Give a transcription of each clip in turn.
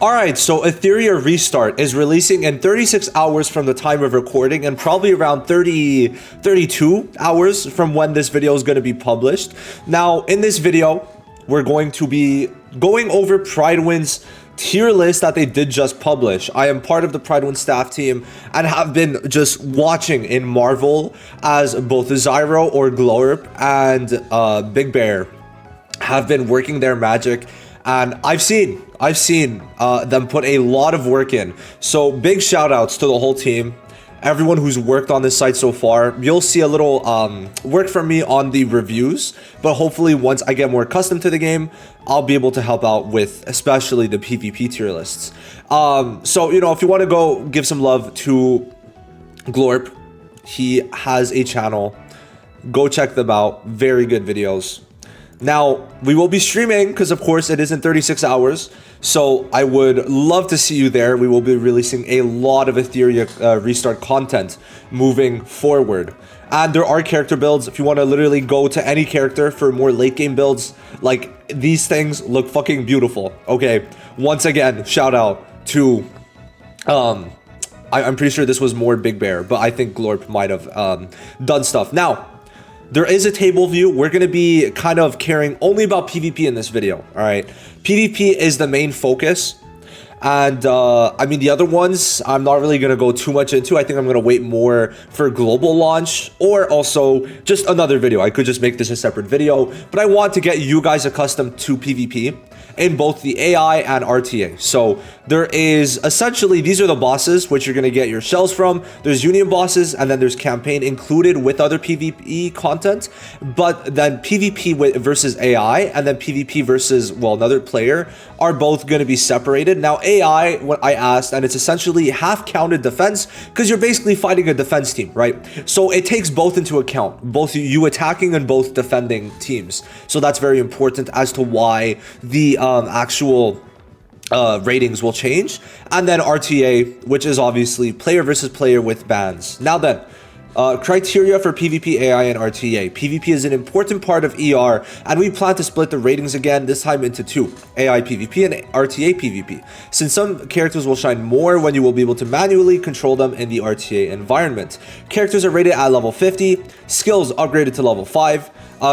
Alright, so EtheriaRestart is releasing in 36 hours from the time of recording and probably around 32 hours from when this video is going to be published. Now, in this video, we're going to be going over Pridewind's tier list that they did just publish. I am part of the Pridewind staff team and have been just watching in marvel as both Xyro or Glorp and Big Bear have been working their magic, and I've seen them put a lot of work in. So big shout outs to the whole team, everyone who's worked on this site so far. You'll see a little work from me on the reviews, but hopefully once I get more accustomed to the game, I'll be able to help out with especially the PvP tier lists. So, you know, if you want to go give some love to Glorp, he has a channel. Go check them out. Very good videos. Now, we will be streaming because, of course, it is in 36 hours. So I would love to see you there. We will be releasing a lot of Etheria Restart content moving forward. And there are character builds. If you want to literally go to any character for more late game builds, like, these things look fucking beautiful. Okay, once again, shout out to... I'm pretty sure this was more Big Bear, but I think Glorp might have done stuff. Now, there is a table view. We're going to be kind of caring only about PvP in this video, all right? PvP is the main focus. And, I mean, the other ones, I'm not really going to go too much into. I think I'm going to wait more for global launch or also just another video. I could just make this a separate video, but I want to get you guys accustomed to PvP in both the AI and RTA. So there is essentially, these are the bosses which you're going to get your shells from. There's union bosses, and then there's campaign included with other PvE content. But then PvP versus AI and then PvP versus, well, another player are both going to be separated. Now AI, what I asked, and it's essentially half counted defense because you're basically fighting a defense team, right? So it takes both into account, both you attacking and both defending teams. So that's very important as to why the actual ratings will change. And then RTA, which is obviously player versus player with bans. Now then, criteria for PvP, AI, and RTA. PvP is an important part of ER, and we plan to split the ratings again, this time into two, AI PvP and RTA PvP, since some characters will shine more when you will be able to manually control them in the RTA environment. Characters are rated at level 50, skills upgraded to level 5,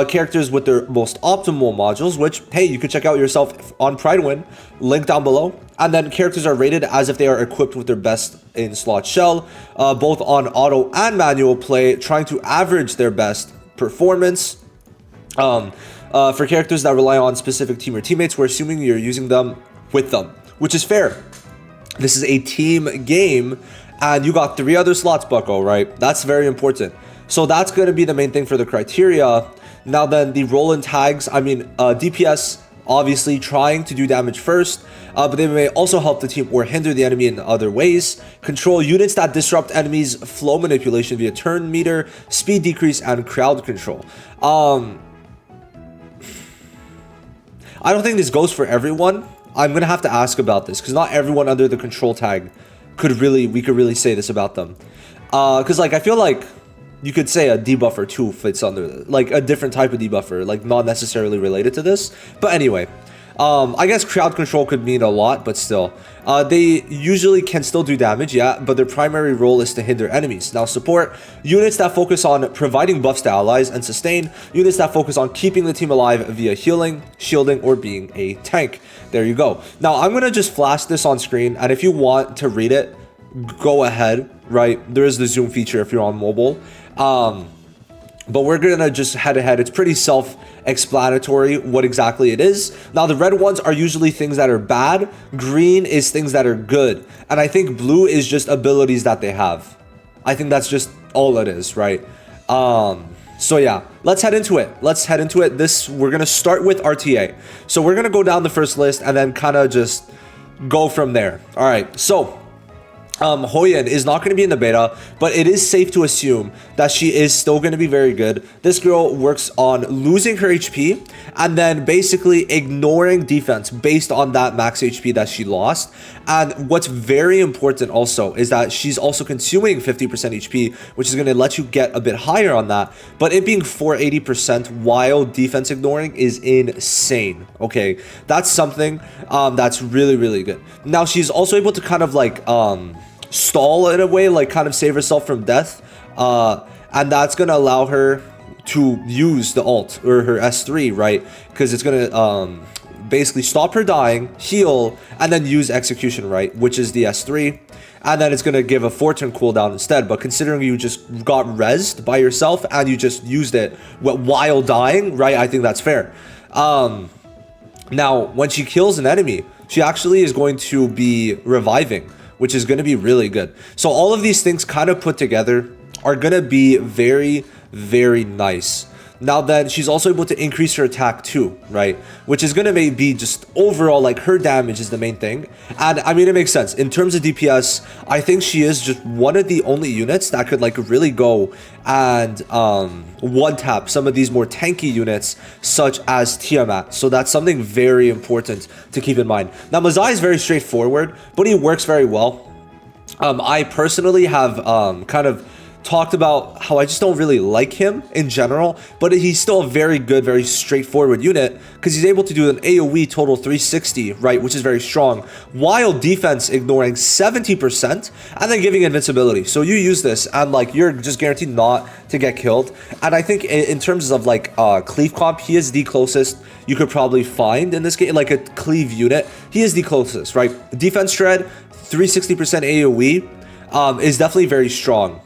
characters with their most optimal modules, which, hey, you can check out yourself on Pridewind, link down below. And then characters are rated as if they are equipped with their best in slot shell, both on auto and manual play, trying to average their best performance. For characters that rely on specific team or teammates, we're assuming you're using them with them, which is fair. This is a team game, and you got 3 other slots, bucko, right? That's very important. So that's going to be the main thing for the criteria. Now then, the roll and tags, I mean, DPS, obviously trying to do damage first, but they may also help the team or hinder the enemy in other ways. Control units that disrupt enemies' flow manipulation via turn meter, speed decrease, and crowd control. I don't think this goes for everyone. I'm gonna have to ask about this because not everyone under the control tag we could really say this about them. Because like I feel like you could say a debuffer too fits under, like a different type of debuffer, like not necessarily related to this. But anyway, I guess crowd control could mean a lot, but still. They usually can still do damage, yeah, but their primary role is to hinder enemies. Now support, units that focus on providing buffs to allies, and sustain, units that focus on keeping the team alive via healing, shielding, or being a tank. There you go. Now I'm gonna just flash this on screen, and if you want to read it, go ahead, right? There is the zoom feature if you're on mobile. But we're gonna just head ahead. It's pretty self-explanatory what exactly it is. Now the red ones are usually things that are bad, green is things that are good, and I think blue is just abilities that they have. I think that's just all it is, right? So yeah, let's head into it. We're gonna start with RTA. So we're gonna go down the first list and then kind of just go from there. All right, so Hoyen is not going to be in the beta, but it is safe to assume that she is still going to be very good. This girl works on losing her HP and then basically ignoring defense based on that max HP that she lost. And what's very important also is that she's also consuming 50% HP, which is going to let you get a bit higher on that. But it being 480% while defense ignoring is insane. Okay, that's something that's really, really good. Now she's also able to kind of like stall in a way, like kind of save herself from death, and that's gonna allow her to use the ult or her S3, right? Because it's gonna basically stop her dying, heal, and then use execution, right, which is the S3, and then it's gonna give a 4-turn cooldown instead. But considering you just got rezzed by yourself and you just used it while dying, right, I think that's fair. Now when she kills an enemy, she actually is going to be reviving, which is going to be really good. So all of these things kind of put together are going to be very, very nice. Now then, she's also able to increase her attack too, right? Which is going to be just overall, like, her damage is the main thing. And I mean, it makes sense. In terms of DPS, I think she is just one of the only units that could, like, really go and one-tap some of these more tanky units, such as Tiamat. So that's something very important to keep in mind. Now, Mazai is very straightforward, but he works very well. I personally have kind of talked about how I just don't really like him in general, but he's still a very good, very straightforward unit because he's able to do an AoE total 360, right, which is very strong, while defense ignoring 70% and then giving invincibility. So you use this and like you're just guaranteed not to get killed. And I think in terms of like cleave comp, he is the closest you could probably find in this game, like a cleave unit. He is the closest, right? Defense shred, 360% AoE is definitely very strong.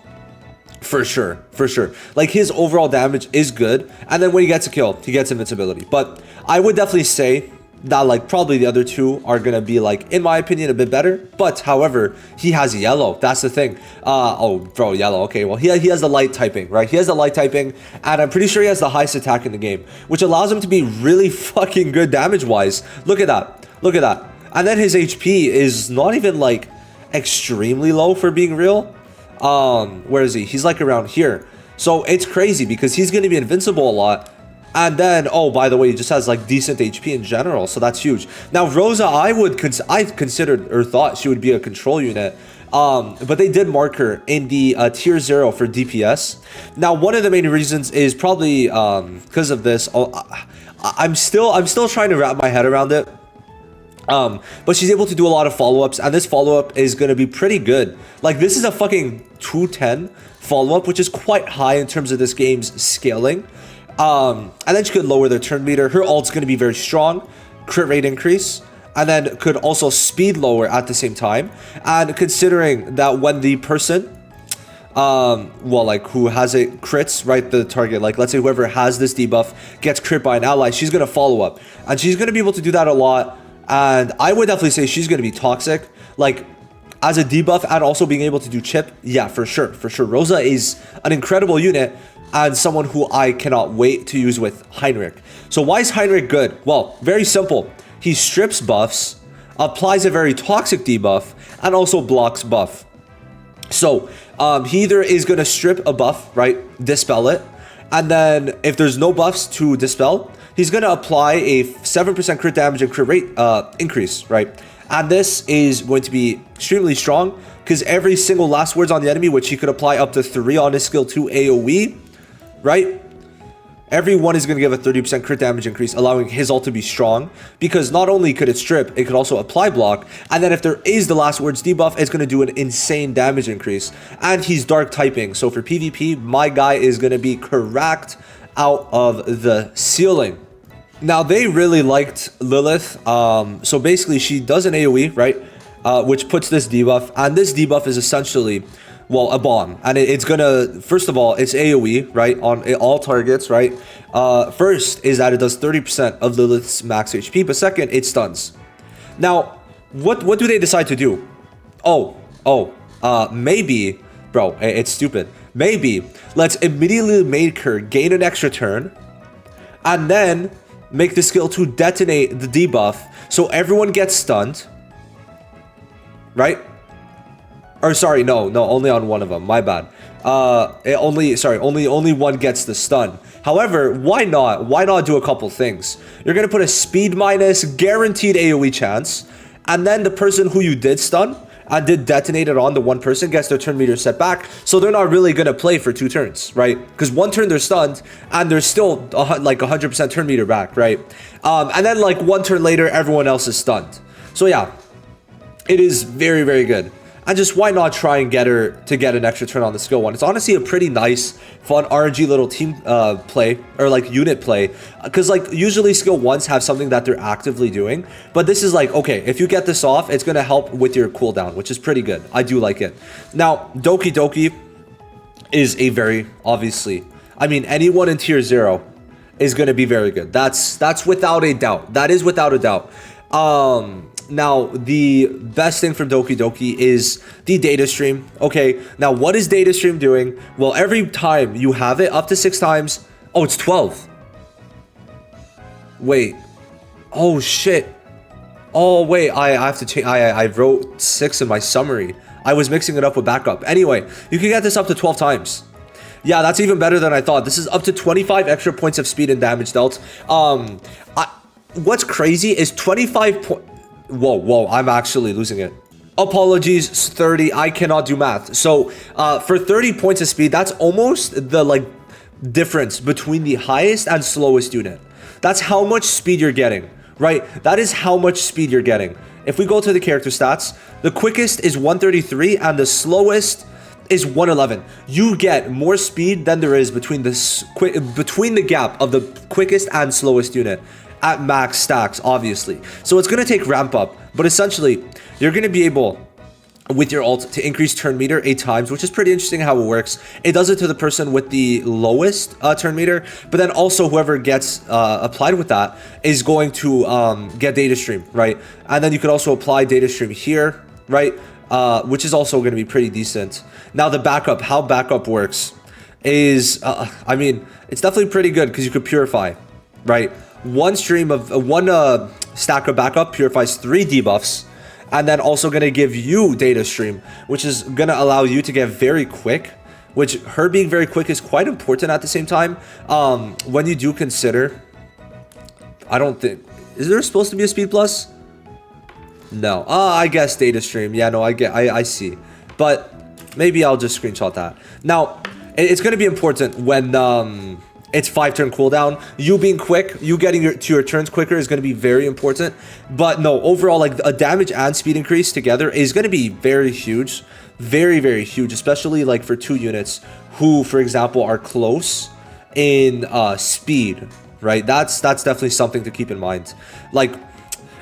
For sure, for sure. Like his overall damage is good, and then when he gets a kill, he gets invincibility. But I would definitely say that like probably the other two are gonna be like, in my opinion, a bit better. But however, he has yellow. That's the thing. Oh, bro, yellow. Okay, well he has the light typing, right? He has the light typing, and I'm pretty sure he has the highest attack in the game, which allows him to be really fucking good damage-wise. Look at that. Look at that. And then his HP is not even like extremely low for being real. Where is he? He's like around here. So it's crazy because he's going to be invincible a lot. And then, oh, by the way, he just has like decent HP in general. So that's huge. Now, Rosa, I considered or thought she would be a control unit. But they did mark her in the tier 0 for DPS. Now, one of the main reasons is probably because of this. I'm still trying to wrap my head around it. But she's able to do a lot of follow-ups, and this follow-up is going to be pretty good. Like, this is a fucking 210 follow-up, which is quite high in terms of this game's scaling. And then she could lower their turn meter. Her ult's going to be very strong, crit rate increase, and then could also speed lower at the same time. And considering that when the person, well, like, who has it crits, right, the target, like, let's say whoever has this debuff gets crit by an ally, she's going to follow up. And she's going to be able to do that a lot. And I would definitely say she's going to be toxic, like as a debuff and also being able to do chip. Yeah, for sure. For sure. Rosa is an incredible unit and someone who I cannot wait to use with Heinrich. So why is Heinrich good? Well, very simple. He strips buffs, applies a very toxic debuff, and also blocks buff. So he either is going to strip a buff, right, dispel it, and then if there's no buffs to dispel, he's going to apply a 7% crit damage and crit rate increase, right? And this is going to be extremely strong because every single last words on the enemy, which he could apply up to 3 on his skill 2 AoE, right? Every one is going to give a 30% crit damage increase, allowing his ult to be strong because not only could it strip, it could also apply block. And then if there is the last words debuff, it's going to do an insane damage increase. And he's dark typing. So for PvP, my guy is going to be cracked out of the ceiling. Now, they really liked Lilith. So basically, she does an AoE, right? Which puts this debuff. And this debuff is essentially, well, a bomb. And it's gonna, first of all, it's AoE, right? On all targets, right? First is that it does 30% of Lilith's max HP. But second, it stuns. Now, what do they decide to do? Maybe, bro, it's stupid. Maybe, let's immediately make her gain an extra turn. And then make the skill to detonate the debuff so everyone gets stunned, right? Or sorry, no, only on one of them. My bad. Only one gets the stun. However, why not? Why not do a couple things? You're gonna put a speed minus, guaranteed AoE chance, and then the person who you did stun and did detonate it on, the one person gets their turn meter set back, so they're not really gonna play for 2 turns, right? Because 1 turn they're stunned, and there's still like 100% turn meter back, right? And then like 1 turn later, everyone else is stunned. So yeah, it is very, very good. And just why not try and get her to get an extra turn on the skill 1? It's honestly a pretty nice, fun RNG little team play, or like unit play, because like usually skill 1s have something that they're actively doing, but this is like, okay, if you get this off, it's gonna help with your cooldown, which is pretty good. I do like it. Now, Doki Doki is a very, obviously, I mean, anyone in tier 0 is gonna be very good. That's without a doubt. That is without a doubt. Now, the best thing from Doki Doki is the data stream. Okay, now what is data stream doing? Well, every time you have it, up to 6 times. Oh, it's 12. Wait. Oh, shit. Oh, wait, I have to change. I wrote 6 in my summary. I was mixing it up with backup. Anyway, you can get this up to 12 times. Yeah, that's even better than I thought. This is up to 25 extra points of speed and damage dealt. What's crazy is 25 points. Whoa, I'm actually losing it. Apologies, 30. I cannot do math. So for 30 points of speed, that's almost the like difference between the highest and slowest unit. That's how much speed you're getting, right? That is how much speed you're getting. If we go to the character stats, the quickest is 133 and the slowest is 111. You get more speed than there is between the gap of the quickest and slowest unit at max stacks, obviously. So it's going to take ramp up, but essentially you're going to be able with your ult to increase turn meter 8 times, which is pretty interesting how it works. It does it to the person with the lowest turn meter, but then also whoever gets applied with that is going to get data stream, right? And then you could also apply data stream here, right? Which is also going to be pretty decent. Now the backup, how backup works is, I mean, it's definitely pretty good because you could purify, right? One stack of backup purifies 3 debuffs, and then also going to give you data stream, which is going to allow you to get very quick, which her being very quick is quite important at the same time. When you do consider, I don't think, is there supposed to be a speed plus? No. I guess data stream. Yeah, no, I see. But maybe I'll just screenshot that. Now, it's going to be important when it's 5 turn cooldown. You being quick, you getting to your turns quicker is going to be very important. But no, overall, like a damage and speed increase together is going to be very huge. Very, very huge, especially like for 2 units who, for example, are close in speed, right? That's definitely something to keep in mind. Like,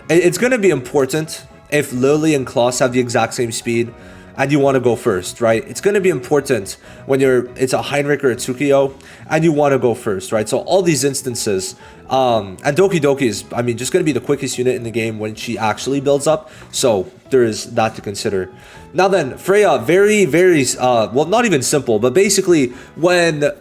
it's going to be important if Lily and Klaus have the exact same speed and you want to go first, right? It's going to be important when it's a Heinrich or a Tsukiyo and you want to go first, right? So all these instances, and Doki Doki is, I mean, just going to be the quickest unit in the game when she actually builds up. So there is that to consider. Now then, Freya, very, very, well, not even simple, but basically when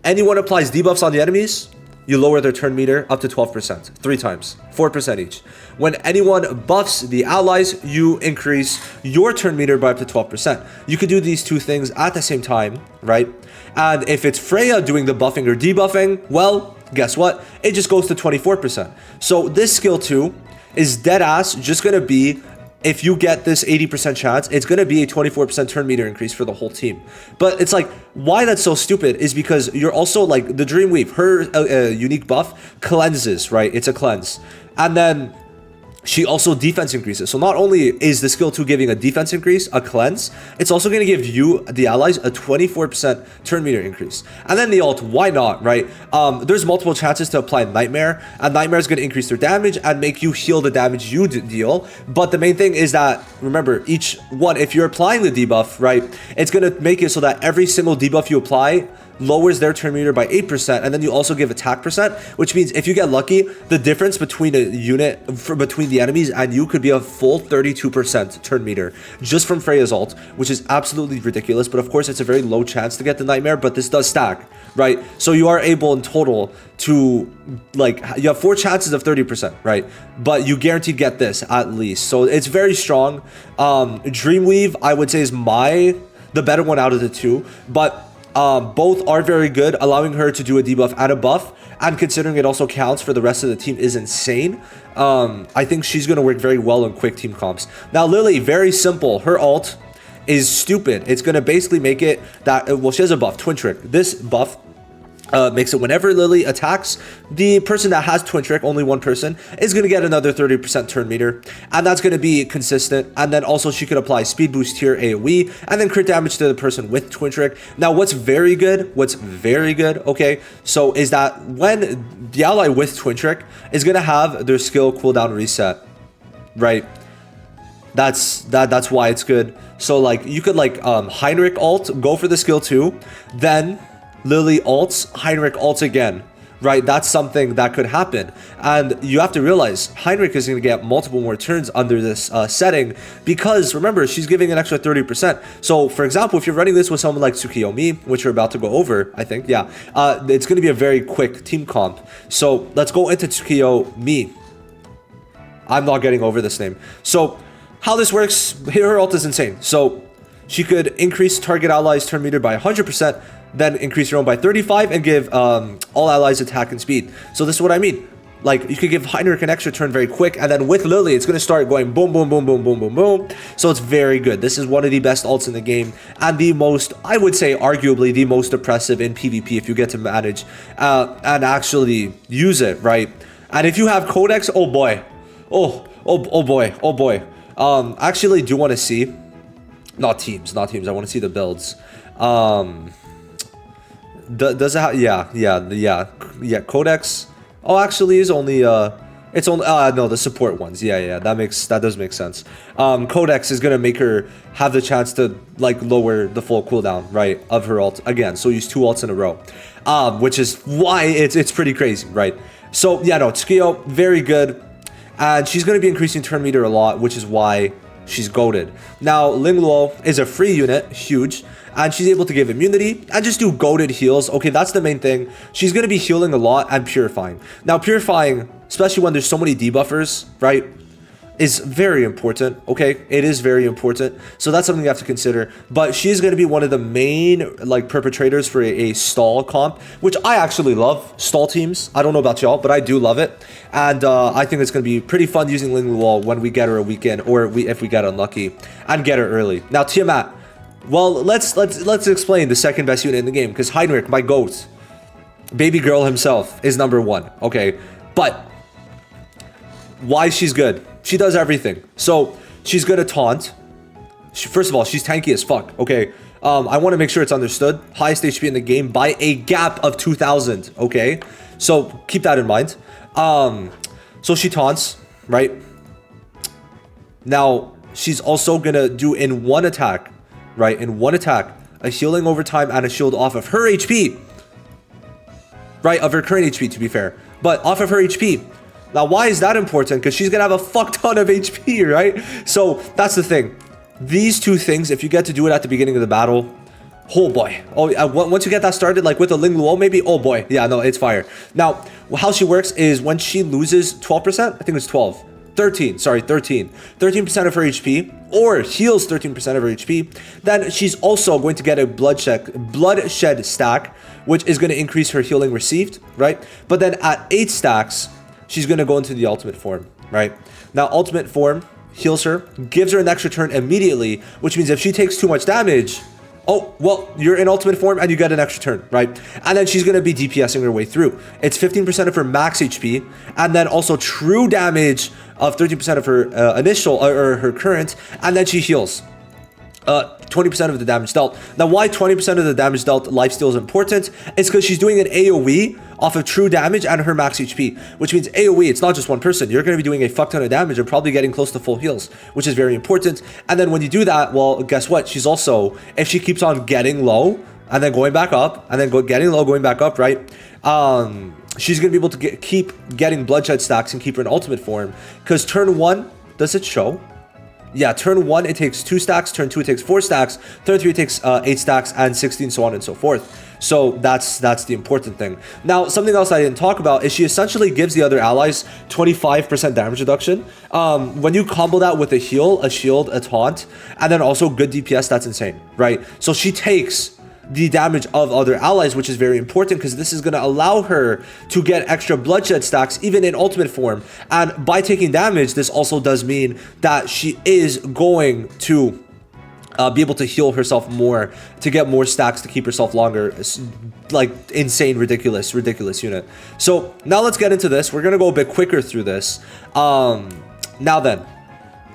anyone applies debuffs on the enemies, you lower their turn meter up to 12%, 3 times, 4% each. When anyone buffs the allies, you increase your turn meter by up to 12%. You could do these 2 things at the same time, right? And if it's Freya doing the buffing or debuffing, well, guess what? It just goes to 24%. So this skill 2 is dead ass just gonna be, if you get this 80% chance, it's going to be a 24% turn meter increase for the whole team. But it's like, why that's so stupid is because you're also like the Dreamweave, her unique buff cleanses, right? It's a cleanse. And then she also defense increases. So not only is the skill 2 giving a defense increase, a cleanse, it's also going to give you, the allies, a 24% turn meter increase. And then the ult, why not, right? There's multiple chances to apply Nightmare, and Nightmare is going to increase their damage and make you heal the damage you deal. But the main thing is that, remember, each one, if you're applying the debuff, right, it's going to make it so that every single debuff you apply lowers their turn meter by 8%, and then you also give attack percent, which means if you get lucky, the difference between a unit, between the enemies and you could be a full 32% turn meter, just from Freya's ult, which is absolutely ridiculous, but of course it's a very low chance to get the Nightmare, but this does stack, right? So you are able in total to, like, you have 4 chances of 30%, right? But you guaranteed get this at least, so it's very strong. Dreamweave, I would say, is the better one out of the two, but both are very good, allowing her to do a debuff and a buff, and considering it also counts for the rest of the team is insane. I think she's going to work very well in quick team comps. Now Lily, very simple. Her ult is stupid. It's going to basically make it that, well, she has a buff, Twin Trick. This buff makes it whenever Lily attacks, the person that has Twin Trick, only one person, is going to get another 30% turn meter, and that's going to be consistent. And then also she could apply speed boost here, AoE, and then crit damage to the person with Twin Trick. Now what's very good, okay, so is that when the ally with Twin Trick is going to have their skill cooldown reset, right? That's why it's good. So like you could like Heinrich ult, go for the skill 2, then Lily ults, Heinrich ults again, right? That's something that could happen. And you have to realize Heinrich is going to get multiple more turns under this setting, because remember, she's giving an extra 30%. So for example, if you're running this with someone like Tsukiyomi, which we're about to go over, I think, yeah, it's going to be a very quick team comp. So let's go into Tsukiyomi. I'm not getting over this name. So how this works, her ult is insane. So she could increase target allies turn meter by 100%, then increase your own by 35 and give all allies attack and speed. So this is what I mean. Like, you could give Heinrich an extra turn very quick, and then with Lily, it's going to start going boom, boom, boom, boom, boom, boom, boom. So it's very good. This is one of the best ults in the game, and the most, I would say, arguably the most oppressive in PvP if you get to manage and actually use it, right? And if you have Codex, oh boy. Oh boy. Actually, do want to see, not teams. I want to see the builds. Does it have, yeah, Codex. Oh, actually, is only it's only no, the support ones. Yeah, that does make sense. Codex is gonna make her have the chance to like lower the full cooldown, right, of her ult again. So use 2 ults in a row, which is why it's pretty crazy, right? So yeah, no, Tsukiyo, very good, and she's gonna be increasing turn meter a lot, which is why she's goated. Now Ling Luo is a free unit, huge, and she's able to give immunity and just do goated heals. Okay, that's the main thing. She's going to be healing a lot and purifying. Now purifying, especially when there's so many debuffers, right, is very important. Okay, it is very important. So that's something you have to consider. But she's going to be one of the main like perpetrators for a stall comp, which I actually love. Stall teams, I don't know about y'all, but I do love it. And I think it's going to be pretty fun using Ling Luo when we get her a weekend, or if we get unlucky and get her early. Now Tiamat, well, let's explain the second best unit in the game, because Heinrich, my goat, baby girl himself, is #1. Okay, but why she's good? She does everything. So she's good at taunt. First of all, she's tanky as fuck. Okay, I want to make sure it's understood. Highest HP in the game by a gap of 2,000. Okay, so keep that in mind. So she taunts, right? Now she's also gonna do in one attack, a healing over time and a shield off of her HP, right, of her current HP, to be fair, but off of her HP. Now why is that important? Because she's gonna have a fuck ton of HP, right? So that's the thing. These two things, if you get to do it at the beginning of the battle, oh boy. Once you get that started, like with a Ling Luo maybe, oh boy, yeah, no, it's fire. Now how she works is when she loses 12%, I think it's 13% of her HP, or heals 13% of her HP, then she's also going to get a bloodshed stack, which is going to increase her healing received, right? But then at 8 stacks, she's going to go into the ultimate form, right? Now ultimate form heals her, gives her an extra turn immediately, which means if she takes too much damage, oh, well, you're in ultimate form and you get an extra turn, right? And then she's going to be DPSing her way through. It's 15% of her max HP, and then also true damage of 13% of her initial, or her current, and then she heals 20% of the damage dealt. Now, why 20% of the damage dealt lifesteal is important? It's because she's doing an AoE off of true damage and her max HP, which means AoE, it's not just one person. You're going to be doing a fuck ton of damage and probably getting close to full heals, which is very important. And then when you do that, well, guess what? She's also, if she keeps on getting low, and then going back up, and then getting low, going back up, right? She's going to be able to keep getting bloodshed stacks and keep her in ultimate form. Because turn 1, does it show? Yeah, turn 1, it takes 2 stacks. Turn 2, it takes 4 stacks. Turn 3, it takes 8 stacks, and 16, so on and so forth. So that's the important thing. Now, something else I didn't talk about is she essentially gives the other allies 25% damage reduction. When you combo that with a heal, a shield, a taunt, and then also good DPS, that's insane, right? So she takes the damage of other allies, which is very important because this is going to allow her to get extra bloodshed stacks even in ultimate form. And by taking damage, this also does mean that she is going to be able to heal herself more, to get more stacks, to keep herself longer. Like insane, ridiculous unit. So now let's get into this. We're going to go a bit quicker through this. Now then,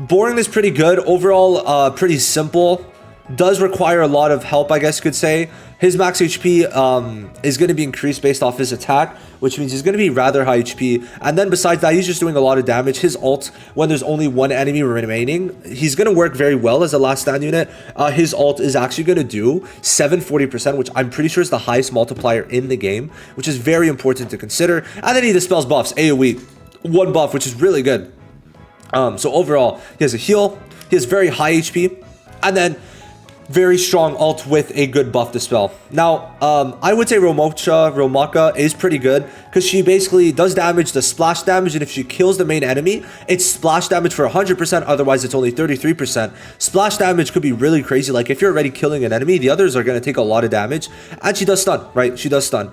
boring is pretty good. Overall, pretty simple. Does require a lot of help, I guess you could say. His max HP is going to be increased based off his attack, which means he's going to be rather high HP. And then besides that, he's just doing a lot of damage. His ult, when there's only one enemy remaining, he's going to work very well as a last stand unit. His ult is actually going to do 740%, which I'm pretty sure is the highest multiplier in the game, which is very important to consider. And then he dispels buffs, AoE, 1 buff, which is really good. So overall, he has a heal, he has very high HP, and then very strong ult with a good buff dispel. Now, I would say Romaka is pretty good because she basically does damage, the splash damage, and if she kills the main enemy, it's splash damage for 100%, otherwise it's only 33%. Splash damage could be really crazy, like if you're already killing an enemy, the others are going to take a lot of damage, and she does stun, right? She does stun,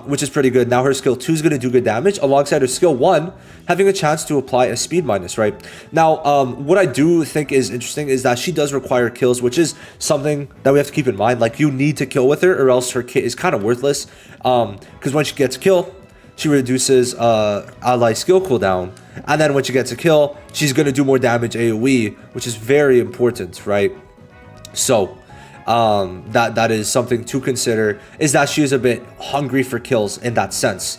which is pretty good. Now her skill 2 is going to do good damage, alongside her skill 1 having a chance to apply a speed minus, right? Now, what I do think is interesting is that she does require kills, which is something that we have to keep in mind. Like, you need to kill with her or else her kit is kind of worthless, because when she gets a kill, she reduces ally skill cooldown, and then when she gets a kill, she's going to do more damage AoE, which is very important, right? So that is something to consider, is that she is a bit hungry for kills in that sense,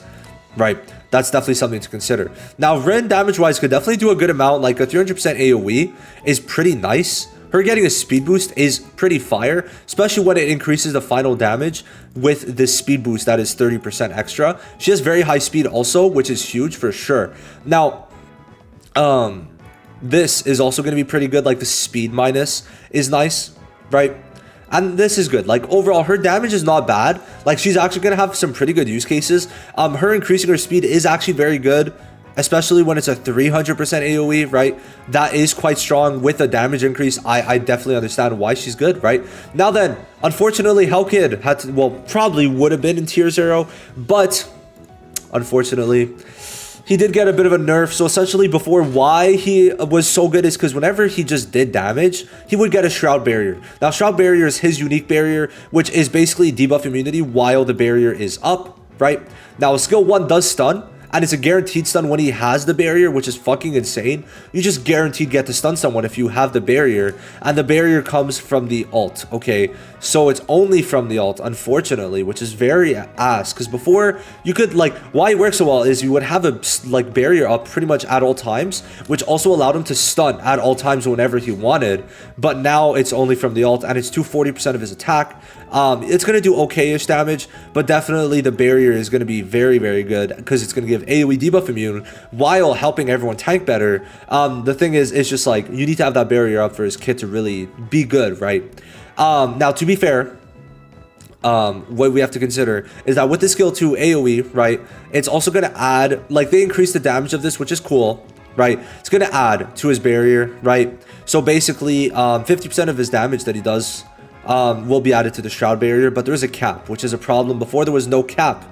right? That's definitely something to consider. Now, Rin, damage-wise, could definitely do a good amount. Like, a 300% AoE is pretty nice. Her getting a speed boost is pretty fire, especially when it increases the final damage with this speed boost that is 30% extra. She has very high speed also, which is huge for sure. Now, this is also going to be pretty good. Like, the speed minus is nice, right? And this is good. Like, overall, her damage is not bad. Like, she's actually going to have some pretty good use cases. Her increasing her speed is actually very good, especially when it's a 300% AoE, right? That is quite strong with a damage increase. I definitely understand why she's good, right? Now then, unfortunately, Hellkid had to, well, probably would have been in tier 0, but unfortunately, he did get a bit of a nerf. So essentially, before, why he was so good is because whenever he just did damage, he would get a Shroud Barrier. Now, Shroud Barrier is his unique barrier, which is basically debuff immunity while the barrier is up, right? Now, skill 1 does stun, and it's a guaranteed stun when he has the barrier, which is fucking insane. You just guaranteed get to stun someone if you have the barrier, and the barrier comes from the ult, okay? So it's only from the ult, unfortunately, which is very ass, because before, you could, like, why it works so well is you would have a, like, barrier up pretty much at all times, which also allowed him to stun at all times whenever he wanted, but now it's only from the ult, and it's 240% of his attack. It's going to do okay-ish damage, but definitely the barrier is going to be very, very good, because it's going to give AoE debuff immune while helping everyone tank better. The thing is, it's just like, you need to have that barrier up for his kit to really be good, right? Now, to be fair, what we have to consider is that with the skill 2 AoE, right, it's also going to add, like, they increase the damage of this, which is cool, right? It's going to add to his barrier, right? So basically, 50% of his damage that he does will be added to the Shroud Barrier, but there is a cap, which is a problem. Before, there was no cap,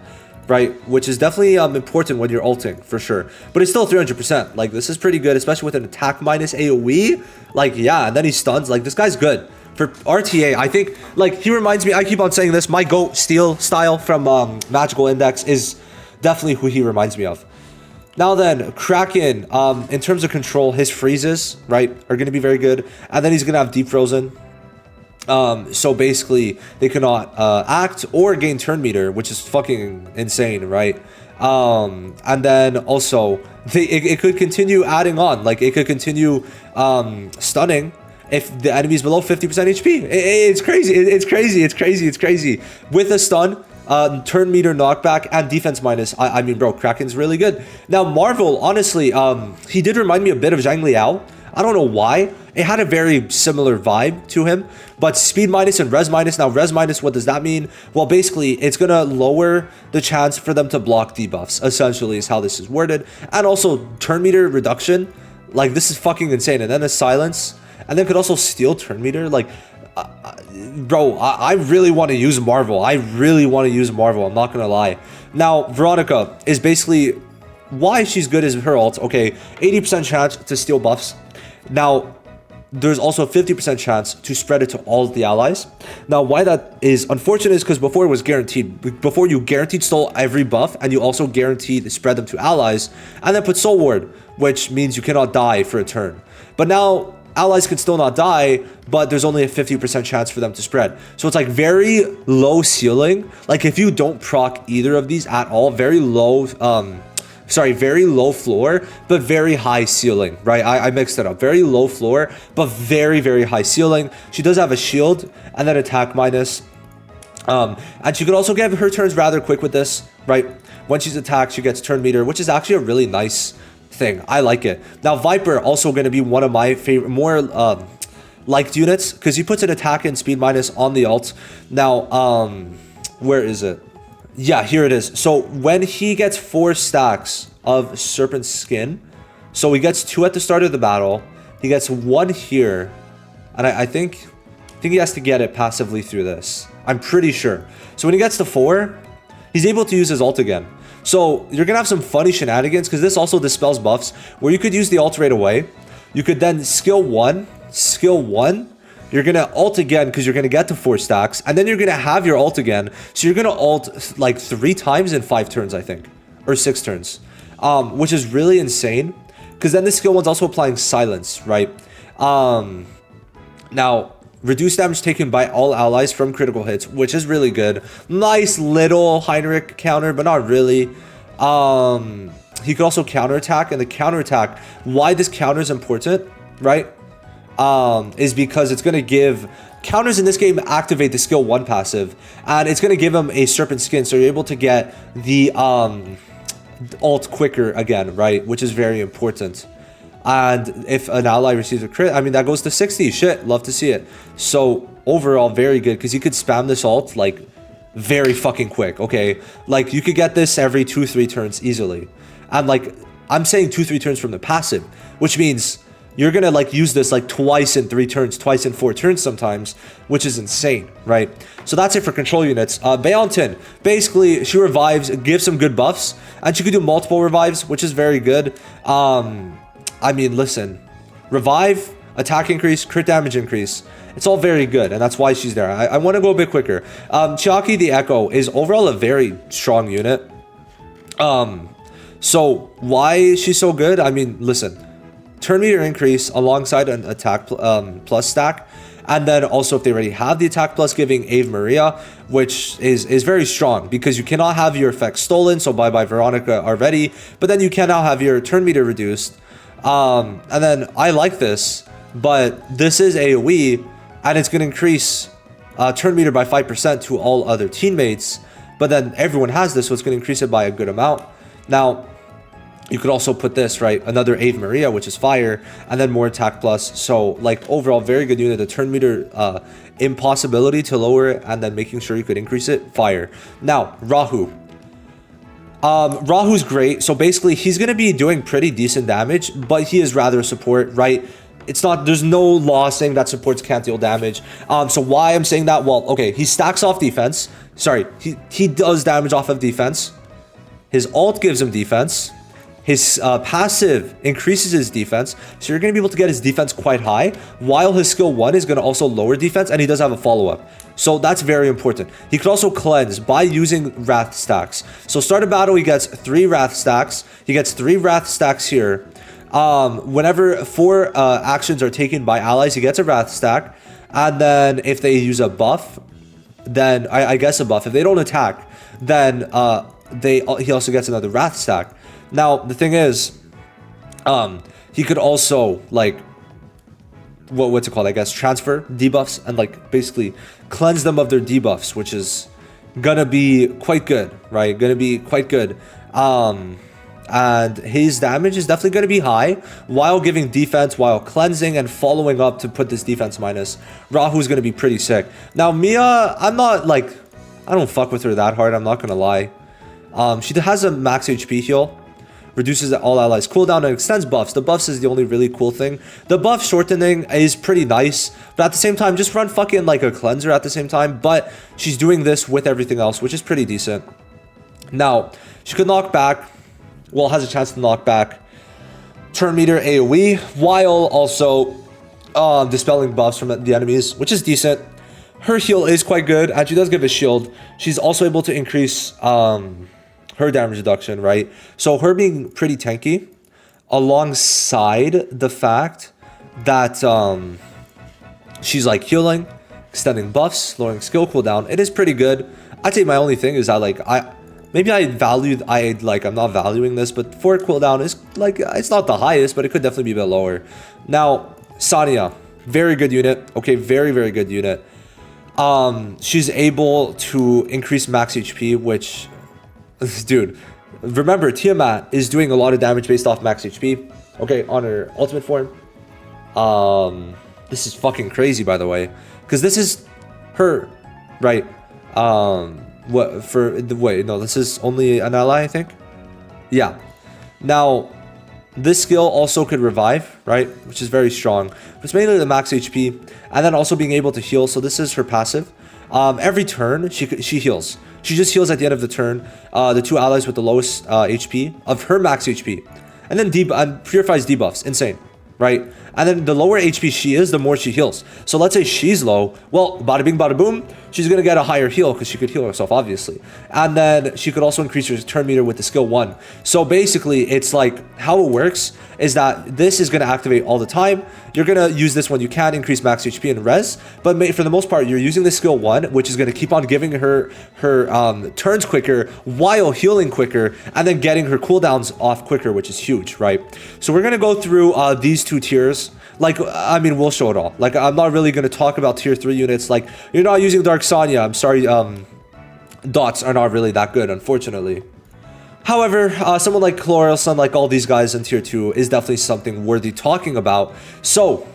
right? Which is definitely important when you're ulting, for sure. But it's still 300%. Like, this is pretty good, especially with an attack minus AoE. Like, yeah, and then he stuns. Like, this guy's good. For RTA, I think, like, he reminds me, I keep on saying this, my GOAT Steel style from Magical Index is definitely who he reminds me of. Now then, Kraken, in terms of control, his freezes, right, are going to be very good. And then he's going to have Deep Frozen. So basically, they cannot act or gain turn meter, which is fucking insane, right? And then also, it could continue adding on. Like, it could continue stunning if the enemy is below 50% HP. It's crazy. It's crazy. It's crazy. It's crazy. With a stun, turn meter knockback, and defense minus. I mean, bro, Kraken's really good. Now, Marvel, honestly, he did remind me a bit of Zhang Liao. I don't know why. It had a very similar vibe to him, but speed minus and res minus. Now, res minus, what does that mean? Well, basically, it's going to lower the chance for them to block debuffs, essentially, is how this is worded. And also, turn meter reduction. Like, this is fucking insane. And then a silence. And then could also steal turn meter. Like, bro, I really want to use Marvel. I really want to use Marvel. I'm not going to lie. Now, Veronica is basically... Why she's good is her ult. Okay, 80% chance to steal buffs. Now, there's also a 50% chance to spread it to all of the allies. Now, why that is unfortunate is because before it was guaranteed. Before you guaranteed stole every buff, and you also guaranteed to spread them to allies, and then put Soul Ward, which means you cannot die for a turn. But now, allies can still not die, but there's only a 50% chance for them to spread. So it's like very low ceiling. Like if you don't proc either of these at all, very low... very low floor, but very high ceiling, right? I mixed it up. Very low floor, but very, very high ceiling. She does have a shield and then attack minus. And she could also get her turns rather quick with this, right? When she's attacked, she gets turn meter, which is actually a really nice thing. I like it. Now, Viper also going to be one of my favorite, more liked units, because he puts an attack and speed minus on the ult. Now, where is it? Yeah, here it is. So when he gets 4 stacks of Serpent Skin, so he gets 2 at the start of the battle, he gets 1 here, and I think he has to get it passively through this. I'm pretty sure. So when he gets to 4, he's able to use his ult again. So you're going to have some funny shenanigans, because this also dispels buffs, where you could use the ult right away. You could then skill 1, you're going to ult again because you're going to get to 4 stacks. And then you're going to have your ult again. So you're going to ult like 3 times in 5 turns, I think. Or 6 turns. Which is really insane. Because then the skill 1's also applying silence, right? Now, reduce damage taken by all allies from critical hits, which is really good. Nice little Heinrich counter, but not really. He could also counterattack. And the counterattack, why this counter is important, right? Is because it's going to give counters in this game activate the skill 1 passive, and it's going to give him a Serpent Skin, so you're able to get the ult quicker again, right? Which is very important. And if an ally receives a crit, I mean, that goes to 60. Shit, love to see it. So overall, very good, because you could spam this ult like very fucking quick. Okay, like you could get this every 2-3 turns easily, and like I'm saying 2-3 turns from the passive, which means you're going to like use this like twice in 3 turns, twice in 4 turns sometimes, which is insane, right? So that's it for control units. Beontin, basically she revives, gives some good buffs, and she could do multiple revives, which is very good. I mean, listen, revive, attack increase, crit damage increase. It's all very good, and that's why she's there. I want to go a bit quicker. Chiaki the Echo is overall a very strong unit. So why is she so good? I mean, listen. Turn meter increase alongside an attack plus stack, and then also if they already have the attack plus, giving Ave Maria, which is very strong, because you cannot have your effects stolen, so bye Veronica already, but then you can now have your turn meter reduced. And then I like this, but this is AoE, and it's going to increase turn meter by 5% to all other teammates, but then everyone has this, so it's going to increase it by a good amount. Now, you could also put this, right? Another Ave Maria, which is fire, and then more attack plus. So, like, overall, very good unit. The turn meter impossibility to lower it, and then making sure you could increase it, fire. Now, Rahu. Rahu's great. So, basically, he's going to be doing pretty decent damage, but he is rather a support, right? It's not, there's no law saying that supports can't deal damage. So, why I'm saying that? Well, okay, he stacks off defense. Sorry, he does damage off of defense. His ult gives him defense. His passive increases his defense, so you're going to be able to get his defense quite high, while his skill 1 is going to also lower defense, and he does have a follow-up. So that's very important. He could also cleanse by using Wrath stacks. So start a battle, he gets 3 Wrath stacks. He gets 3 Wrath stacks here. Whenever 4 actions are taken by allies, he gets a Wrath stack. And then if they use a buff, then I guess a buff. If they don't attack, then he also gets another Wrath stack. Now, the thing is, he could also, like, what's it called, I guess, transfer debuffs and like basically cleanse them of their debuffs, which is gonna be quite good, right? Gonna be quite good. And his damage is definitely going to be high while giving defense, while cleansing and following up to put this defense minus. Rahu's going to be pretty sick. Now Mia, I'm not like, I don't fuck with her that hard, I'm not going to lie. She has a max HP heal, reduces all allies cooldown, and extends buffs. The buffs is the only really cool thing. The buff shortening is pretty nice, but at the same time, just run fucking like a cleanser at the same time. But she's doing this with everything else, which is pretty decent. Now, she could knock back, well, has a chance to knock back turn meter AoE, while also dispelling buffs from the enemies, which is decent. Her heal is quite good, and she does give a shield. She's also able to increase her damage reduction, right? So her being pretty tanky, alongside the fact that she's like healing, extending buffs, lowering skill cooldown, it is pretty good. I'd say my only thing is that like I'm not valuing this, but 4 cooldown is like, it's not the highest, but it could definitely be a bit lower. Now, Sania, very good unit. Okay, very, very good unit. She's able to increase max HP, which, dude, remember, Tiamat is doing a lot of damage based off max HP. Okay, on her ultimate form. This is fucking crazy, by the way, because this is her, right? What for the wait, no, this is only an ally, I think. Yeah. Now, this skill also could revive, right? Which is very strong. But it's mainly the max HP, and then also being able to heal. So this is her passive. Every turn she heals. She just heals at the end of the turn. The 2 allies with the lowest HP of her max HP, and then purifies debuffs. Insane, right? And then the lower HP she is, the more she heals. So let's say she's low. Well, bada bing, bada boom. She's going to get a higher heal because she could heal herself, obviously. And then she could also increase her turn meter with the skill 1. So basically, it's like how it works is that this is going to activate all the time. You're going to use this when you can, increase max HP and res. But for the most part, you're using the skill 1, which is going to keep on giving her turns quicker while healing quicker, and then getting her cooldowns off quicker, which is huge, right? So we're going to go through these 2 tiers. Like, I mean, we'll show it all. Like, I'm not really going to talk about tier 3 units. Like, you're not using Dark Sanya. I'm sorry, dots are not really that good, unfortunately. However, someone like Chlorelson, like all these guys in tier 2, is definitely something worthy talking about. So,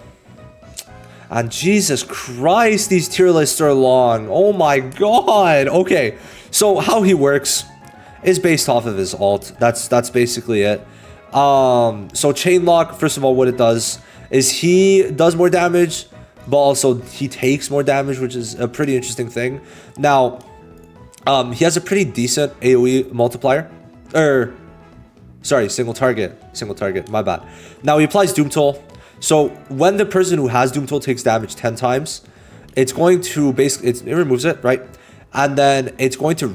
and Jesus Christ, these tier lists are long. Oh my god. Okay, so how he works is based off of his ult. That's basically it. So Chain Lock, first of all, what it does is he does more damage, but also he takes more damage, which is a pretty interesting thing. Now, he has a pretty decent AoE multiplier. Single target, my bad. Now, he applies Doom Toll. So, when the person who has Doom Toll takes damage 10 times, it's going to basically, it removes it, right? And then it's going to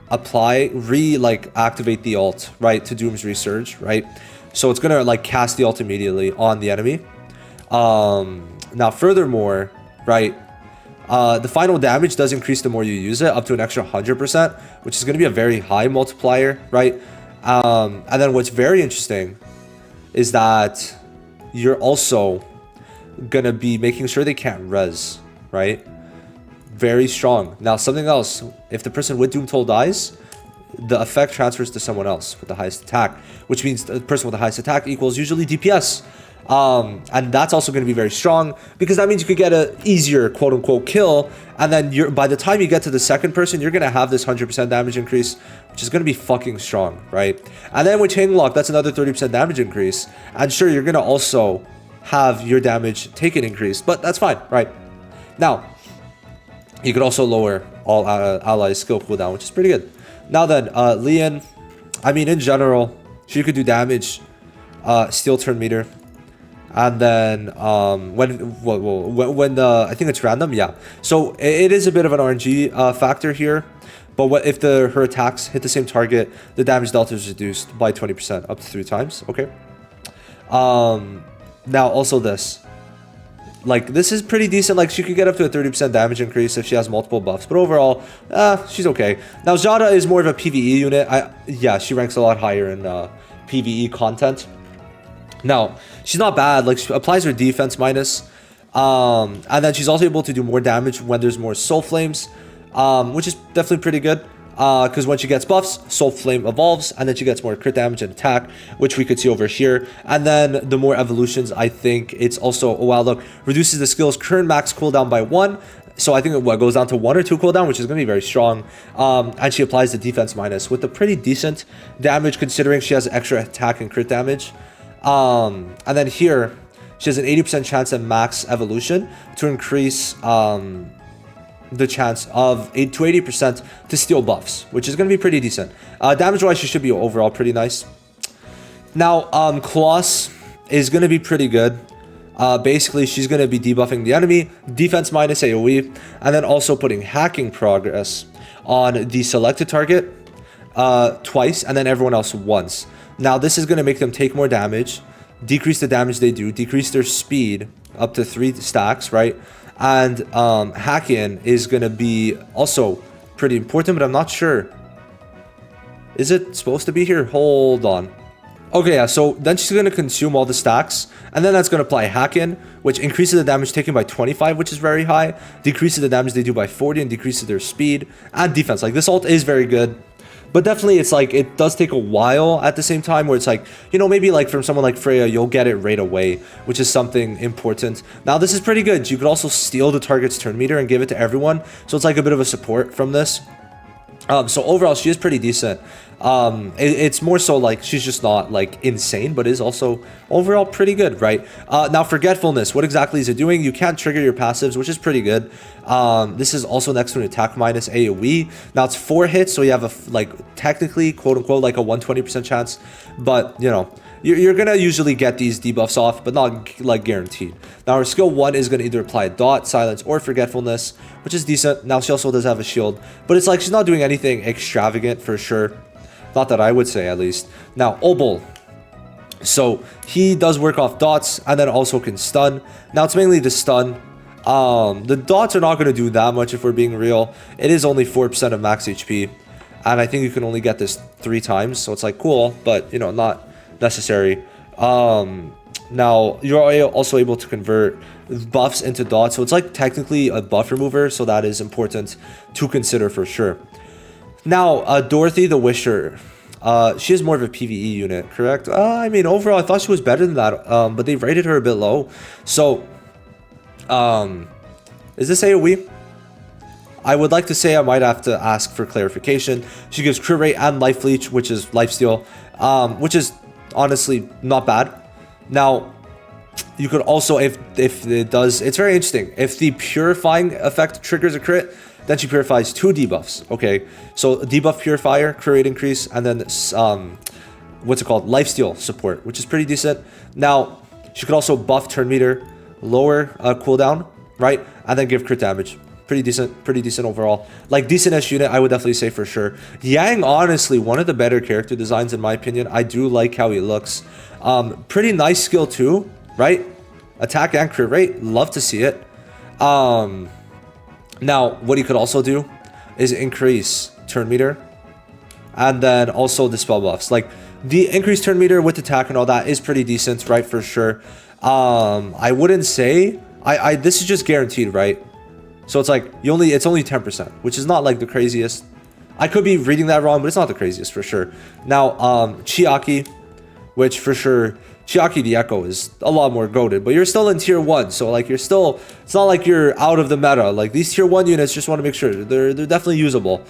activate the ult, right, to Doom's Resurge, right? So it's gonna like cast the ult immediately on the enemy. Now furthermore, right, the final damage does increase the more you use it, up to an extra 100%, which is gonna be a very high multiplier, right? And then what's very interesting is that you're also gonna be making sure they can't res, right? Very strong. Now something else, if the person with Doom Toll dies, the effect transfers to someone else with the highest attack, which means the person with the highest attack equals usually DPS. And that's also going to be very strong, because that means you could get an easier quote-unquote kill, and then by the time you get to the second person, you're going to have this 100% damage increase, which is going to be fucking strong, right? And then with Chain Lock, that's another 30% damage increase, and sure, you're going to also have your damage taken increased, but that's fine, right? Now, you could also lower all allies skill cooldown, which is pretty good. Now then, Lian, I mean, in general, she could do damage, steal turn meter, and then I think it's random, yeah. So it is a bit of an RNG factor here, but if her attacks hit the same target, the damage delta is reduced by 20%, up to 3 times. Okay. Now also this. Like, this is pretty decent. Like, she could get up to a 30% damage increase if she has multiple buffs. But overall, she's okay. Now, Jada is more of a PvE unit. Yeah, she ranks a lot higher in PvE content. Now, she's not bad. Like, she applies her defense minus. And then she's also able to do more damage when there's more soul flames, which is definitely pretty good. Because when she gets buffs, Soul Flame evolves, and then she gets more crit damage and attack, which we could see over here. And then the more evolutions, I think it's also, oh wow, look, reduces the skill's current max cooldown by 1. So I think it goes down to 1 or 2 cooldown, which is going to be very strong. And she applies the defense minus with a pretty decent damage, considering she has extra attack and crit damage. And then here, she has an 80% chance at max evolution to increase the chance of 80% to steal buffs, which is going to be pretty decent. Damage wise, she should be overall pretty nice. Now Kloss is going to be pretty good. Basically she's going to be debuffing the enemy, defense minus AoE, and then also putting hacking progress on the selected target twice, and then everyone else once. Now this is going to make them take more damage, decrease the damage they do, decrease their speed up to 3 stacks, right? And hacking is going to be also pretty important, but I'm not sure. Is it supposed to be here? Hold on. Okay, yeah, so then she's going to consume all the stacks, and then that's going to apply hacking, which increases the damage taken by 25, which is very high, decreases the damage they do by 40, and decreases their speed and defense. Like, this ult is very good. But definitely, it's like, it does take a while at the same time, where it's like, you know, maybe like from someone like Freya, you'll get it right away, which is something important. Now, this is pretty good. You could also steal the target's turn meter and give it to everyone. So it's like a bit of a support from this. So overall, she is pretty decent. It's more so like she's just not like insane, but is also overall pretty good, right? Now forgetfulness, what exactly is it doing? You can't trigger your passives, which is pretty good. This is also next to an attack minus AoE. Now it's 4 hits, so you have a like technically quote unquote like a 120% chance, but you know, you're gonna usually get these debuffs off, but not like guaranteed. Now her skill 1 is gonna either apply dot, silence, or forgetfulness, which is decent. Now she also does have a shield, but it's like she's not doing anything extravagant for sure. Not that I would say, at least. Now Obol, so he does work off dots and then also can stun. Now it's mainly the stun. The dots are not going to do that much if we're being real. It is only 4% of max HP, and I think you can only get this 3 times, so it's like cool, but you know, not necessary. Now you're also able to convert buffs into dots, so it's like technically a buff remover, so that is important to consider for sure. Now Dorothy the Wisher, she is more of a PvE unit, correct? I mean, overall I thought she was better than that, but they rated her a bit low. So is this AoE? I would like to say I might have to ask for clarification. She gives crit rate and life leech, which is lifesteal, which is honestly not bad. Now you could also, if it does, it's very interesting. If the purifying effect triggers a crit, then she purifies 2 debuffs. Okay, so debuff purifier, crit rate increase, and then what's it called, lifesteal support, which is pretty decent. Now she could also buff turn meter, lower cooldown, right, and then give crit damage. Pretty decent overall. Like, decent-ish unit, I would definitely say for sure. Yang, honestly, one of the better character designs in my opinion. I do like how he looks. Pretty nice skill too, right? Attack and crit rate, love to see it. Now, what he could also do is increase turn meter, and then also the spell buffs. Like, the increased turn meter with attack and all that is pretty decent, right, for sure. I wouldn't say, this is just guaranteed, right? So it's like, it's only 10%, which is not like the craziest. I could be reading that wrong, but it's not the craziest for sure. Now, Chiaki, which for sure, Chiaki the Echo is a lot more goated, but you're still in tier 1, so like you're still, it's not like you're out of the meta. Like, these tier 1 units, just want to make sure they're definitely usable.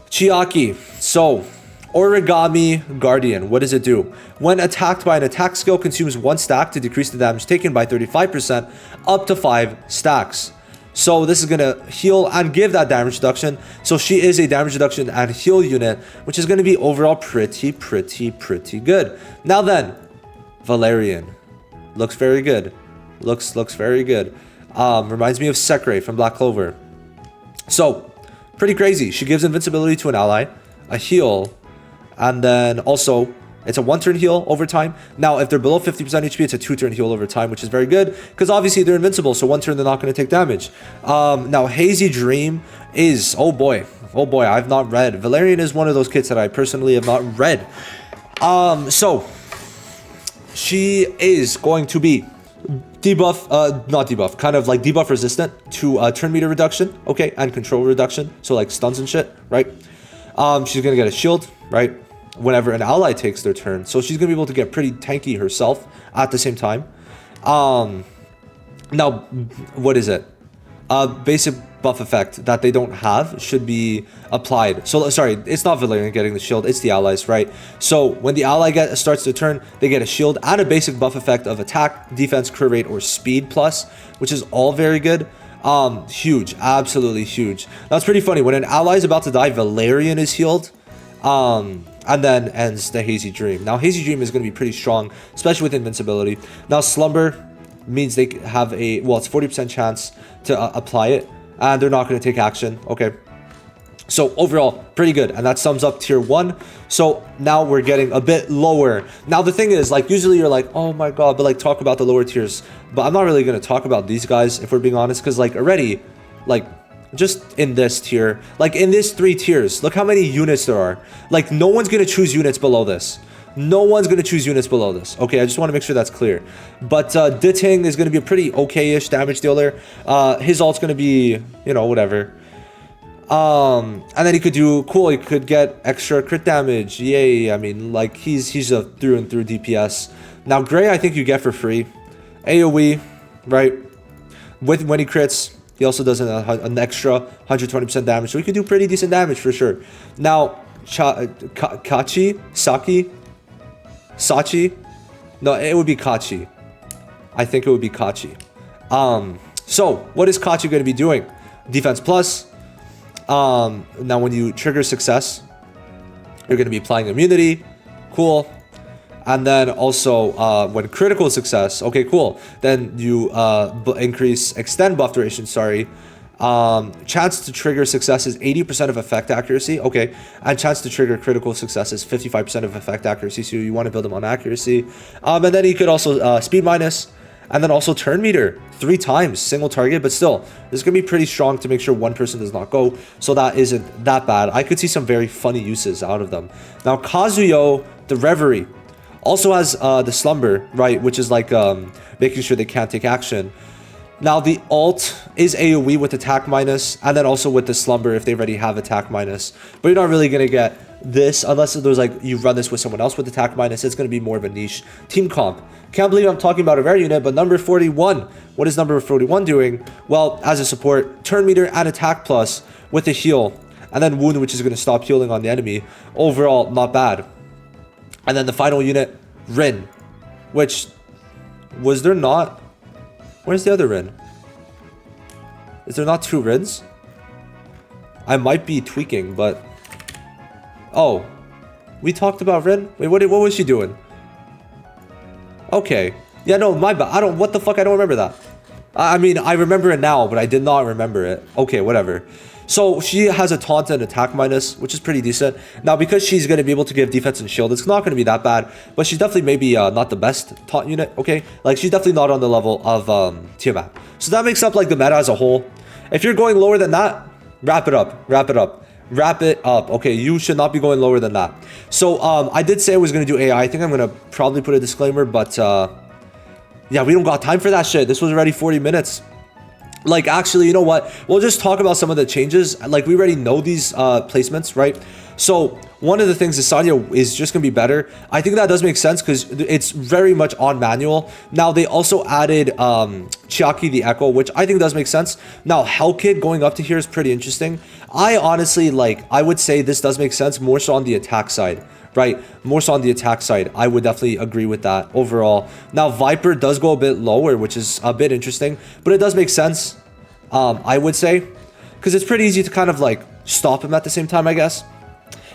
Chiaki, so Origami Guardian, what does it do? When attacked by an attack skill, consumes 1 stack to decrease the damage taken by 35% up to 5 stacks. So this is going to heal and give that damage reduction. So she is a damage reduction and heal unit, which is going to be overall pretty good. Now then, Valerian looks very good. Looks very good. Reminds me of Sekre from Black Clover. So pretty crazy. She gives invincibility to an ally, a heal, and then also it's a 1-turn heal over time. Now, if they're below 50% HP, it's a 2-turn heal over time, which is very good because obviously they're invincible. So 1 turn, they're not going to take damage. Now, Hazy Dream is, oh boy, I've not read. Valerian is one of those kits that I personally have not read. So she is going to be debuff, not debuff, kind of like debuff resistant to turn meter reduction, okay, and control reduction, so like stuns and shit, right? She's gonna get a shield, right, whenever an ally takes their turn, so she's gonna be able to get pretty tanky herself at the same time. Now, what is it? Basic buff effect that they don't have should be applied. So sorry, it's not Valerian getting the shield, it's the allies, right? So when the ally starts the turn, they get a shield and a basic buff effect of attack, defense, crit rate, or speed plus, which is all very good. Huge, absolutely huge. That's pretty funny. When an ally is about to die, Valerian is healed, and then ends the Hazy Dream. Now Hazy Dream is going to be pretty strong, especially with invincibility. Now Slumber means they have a, well, it's 40% chance to apply it, and they're not going to take action, okay? So overall, pretty good, and that sums up tier 1. So now we're getting a bit lower. Now the thing is, like, usually you're like, oh my god, but like talk about the lower tiers. But I'm not really going to talk about these guys, if we're being honest, because like already, like, just in this tier, like in this 3 tiers, look how many units there are. Like, no one's going to choose units below this. No one's going to choose units below this. Okay, I just want to make sure that's clear. But Diting is going to be a pretty okay-ish damage dealer. His ult's going to be, you know, whatever. And then he could do, cool, he could get extra crit damage. Yay, I mean, like, he's a through and through DPS. Now, Gray, I think you get for free. AoE, right? When he crits, he also does an extra 120% damage. So he could do pretty decent damage for sure. Now, Sachi? No, it would be Kachi. I think it would be Kachi. So, what is Kachi going to be doing? Defense plus. Now, when you trigger success, you're going to be applying immunity. Cool. And then also, when critical success, okay, cool. Then you increase extend buff duration, sorry. Chance to trigger success is 80% of effect accuracy, okay, and chance to trigger critical success is 55% of effect accuracy, so you want to build them on accuracy. And then he could also speed minus, and then also turn meter 3 times, single target, but still, this is going to be pretty strong to make sure one person does not go, so that isn't that bad. I could see some very funny uses out of them. Now, Kazuyo, the Reverie, also has the Slumber, right, which is like making sure they can't take action. Now, the ult is AoE with attack minus, and then also with the Slumber if they already have attack minus. But you're not really going to get this unless there's like you run this with someone else with attack minus. It's going to be more of a niche team comp. Can't believe I'm talking about a rare unit, but number 41. What is number 41 doing? Well, as a support, turn meter and attack plus with a heal, and then wound, which is going to stop healing on the enemy. Overall, not bad. And then the final unit, Rin, which was there not... Where's the other Rin? Is there not 2 Rins? I might be tweaking, but... Oh. We talked about Rin? Wait, what was she doing? Okay. Yeah, no, my bad. What the fuck? I don't remember that. I mean, I remember it now, but I did not remember it. Okay, whatever. So she has a taunt and attack minus, which is pretty decent. Now, because she's going to be able to give defense and shield, it's not going to be that bad. But she's definitely maybe not the best taunt unit, okay? Like, she's definitely not on the level of Tiamat. So that makes up, like, the meta as a whole. If you're going lower than that, wrap it up. Wrap it up. Wrap it up. Okay, you should not be going lower than that. So, I did say I was going to do AI. I think I'm going to probably put a disclaimer, but, yeah, we don't got time for that shit. This was already 40 minutes. Like, actually, you know what? We'll just talk about some of the changes. Like, we already know these placements, right? So, one of the things is Sanya is just going to be better. I think that does make sense because it's very much on manual. Now, they also added Chiaki the Echo, which I think does make sense. Now, Hellkid going up to here is pretty interesting. I honestly, like, I would say this does make sense more so on the attack side. Right, more so on the attack side. I would definitely agree with that overall. Now, Viper does go a bit lower, which is a bit interesting, but it does make sense, I would say, because it's pretty easy to kind of like stop him at the same time, I guess,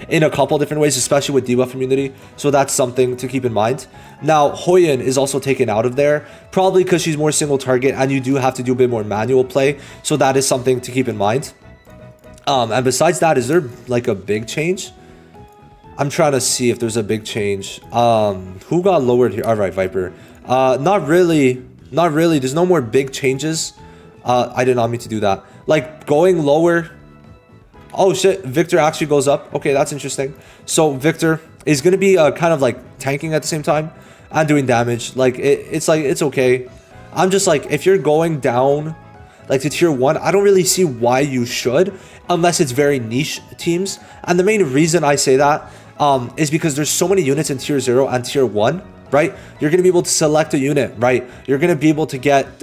in a couple different ways, especially with debuff immunity. So that's something to keep in mind. Now, Hoyin is also taken out of there, probably because she's more single target, and you do have to do a bit more manual play. So that is something to keep in mind. And besides that, is there like a big change? I'm trying to see if there's a big change. Who got lowered here? All right, Viper. Not really. Not really. There's no more big changes. I did not mean to do that. Like, going lower. Oh, shit. Victor actually goes up. Okay, that's interesting. So, Victor is going to be kind of, like, tanking at the same time and doing damage. Like, it's okay. I'm just like, if you're going down like to tier 1, I don't really see why you should, unless it's very niche teams. And the main reason I say that is because there's so many units in tier 0 and tier 1, right? You're going to be able to select a unit, right? You're going to be able to get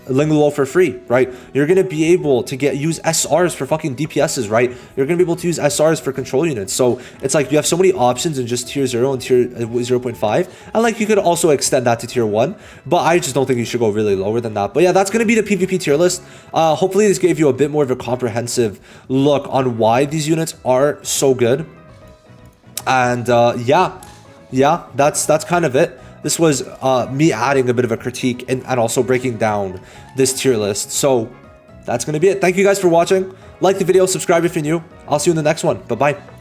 Lingluo for free, right? You're going to be able to use SRs for fucking DPSs, right? You're going to be able to use SRs for control units. So it's like you have so many options in just tier 0 and tier 0.5. And like you could also extend that to tier 1, but I just don't think you should go really lower than that. But yeah, that's going to be the PvP tier list. Hopefully this gave you a bit more of a comprehensive look on why these units are so good. And yeah, that's kind of it. This was me adding a bit of a critique and also breaking down this tier list. So that's going to be it. Thank you guys for watching. Like the video, subscribe if you're new. I'll see you in the next one. Bye-bye.